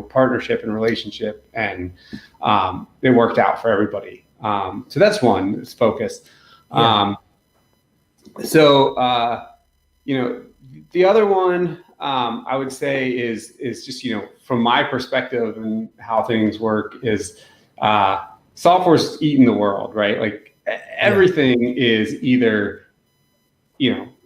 partnership and relationship, and it worked out for everybody. So that's one, it's focus. Yeah. The other one I would say is just, from my perspective and how things work is software's eating the world, right? Like everything is either,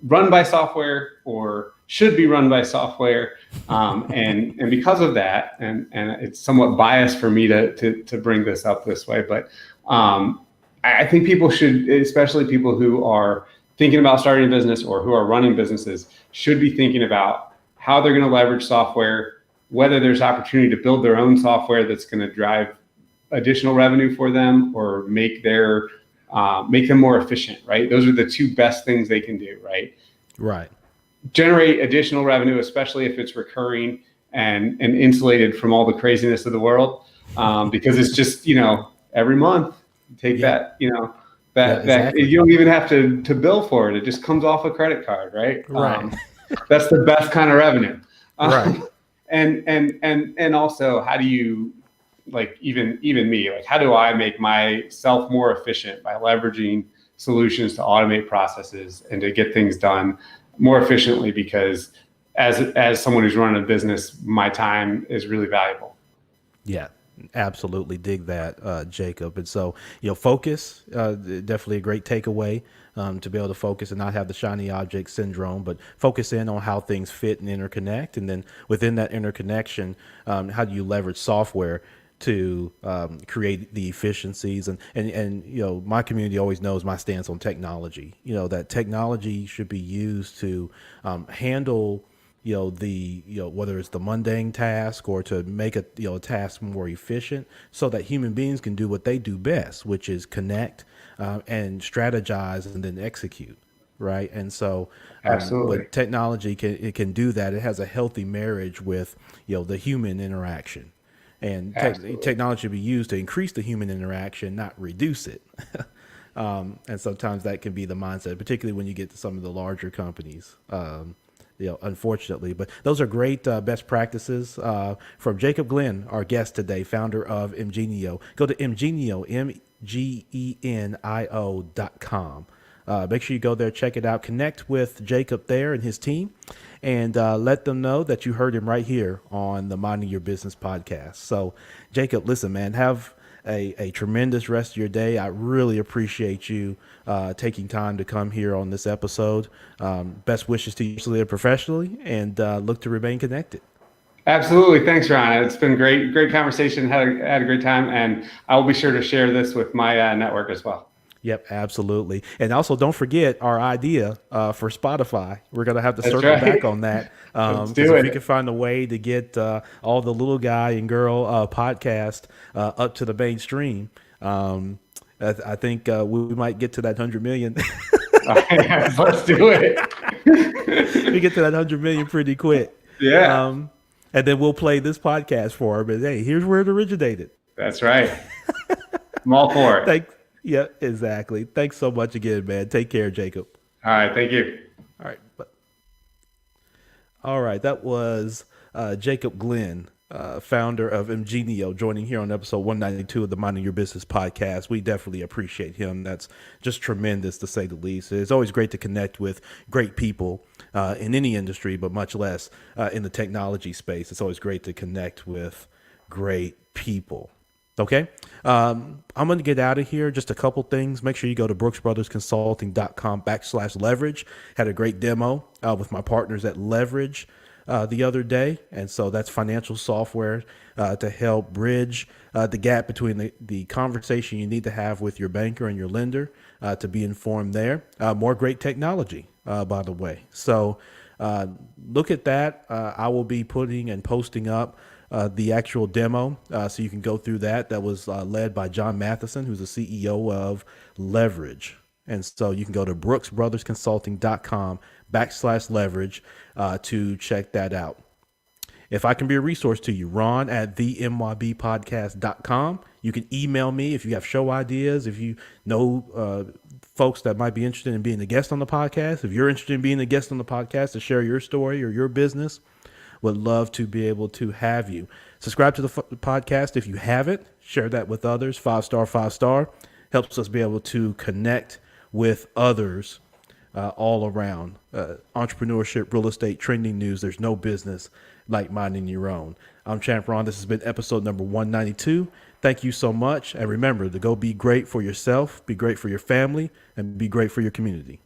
run by software or should be run by software. And because of that, and it's somewhat biased for me to bring this up this way, but I think people should, especially people who are thinking about starting a business or who are running businesses, should be thinking about how they're going to leverage software, whether there's opportunity to build their own software that's going to drive additional revenue for them or make them more efficient, right? Those are the two best things they can do, right? Right. Generate additional revenue, especially if it's recurring and insulated from all the craziness of the world, because it's just, every month take that, that Exactly. you don't even have to bill for it. It just comes off a credit card, right? Right. That's the best kind of revenue. Right. And also, how do you, like, even me, like, how do I make myself more efficient by leveraging solutions to automate processes and to get things done more efficiently? Because as someone who's running a business, my time is really valuable. Yeah. Absolutely dig that, Jacob. And so, focus, definitely a great takeaway, to be able to focus and not have the shiny object syndrome, but focus in on how things fit and interconnect. And then within that interconnection, how do you leverage software to create the efficiencies? And, my community always knows my stance on technology, that technology should be used to handle whether it's the mundane task or to make a task more efficient so that human beings can do what they do best, which is connect, and strategize and then execute. Right. And so, Absolutely. what technology can do that, it has a healthy marriage with, the human interaction, and Absolutely. technology should be used to increase the human interaction, not reduce it. And sometimes that can be the mindset, particularly when you get to some of the larger companies. Unfortunately, but those are great best practices from Jacob Glenn, our guest today, founder of Mgenio. Go to Mgenio, MGENIO.com. Make sure you go there, check it out, connect with Jacob there and his team, and let them know that you heard him right here on the Minding Your Business podcast. So, Jacob, listen, man, have a tremendous rest of your day. I really appreciate you taking time to come here on this episode. Best wishes to you personally and professionally, and look to remain connected. Absolutely. Thanks, Ron. It's been great, great conversation. Had a great time, and I will be sure to share this with my network as well. Yep, absolutely. And also, don't forget our idea for Spotify. We're going to have to That's circle back right. on that, Let's because do if we can it. find a way to get all the little guy and girl podcast up to the mainstream, I think we might get to that 100 million. Let's do We it. get to that 100 million pretty quick. Yeah, Um, and then we'll play this podcast for them. And hey, here's where it originated. that's right. I'm all for it. Thanks. Yeah, exactly. Thanks so much again, man. Take care, Jacob. All right. Thank you. All right. All right. That was Jacob Glenn, founder of Mgenio, joining here on episode 192 of the Minding Your Business podcast. We definitely appreciate him. That's just tremendous, to say the least. It's always great to connect with great people in any industry, but much less in the technology space. It's always great to connect with great people. Okay. I'm going to get out of here. Just a couple things. Make sure you go to brooksbrothersconsulting.com/leverage. Had a great demo with my partners at Leverage the other day. And so that's financial software to help bridge the gap between the conversation you need to have with your banker and your lender to be informed there. More great technology, by the way. So look at that. I will be putting and posting up the actual demo, so you can go through that. That was led by John Matheson, who's the CEO of Leverage. And so you can go to brooksbrothersconsulting.com/leverage to check that out. If I can be a resource to you, Ron at themybpodcast.com. You can email me if you have show ideas, if you know folks that might be interested in being a guest on the podcast. If you're interested in being a guest on the podcast to share your story or your business, would love to be able to have you. Subscribe to the podcast if you haven't. Share that with others. 5-star, 5-star. Helps us be able to connect with others all around. Entrepreneurship, real estate, trending news. There's no business like minding your own. I'm Champ Ron. This has been episode number 192. Thank you so much. And remember to go be great for yourself, be great for your family, and be great for your community.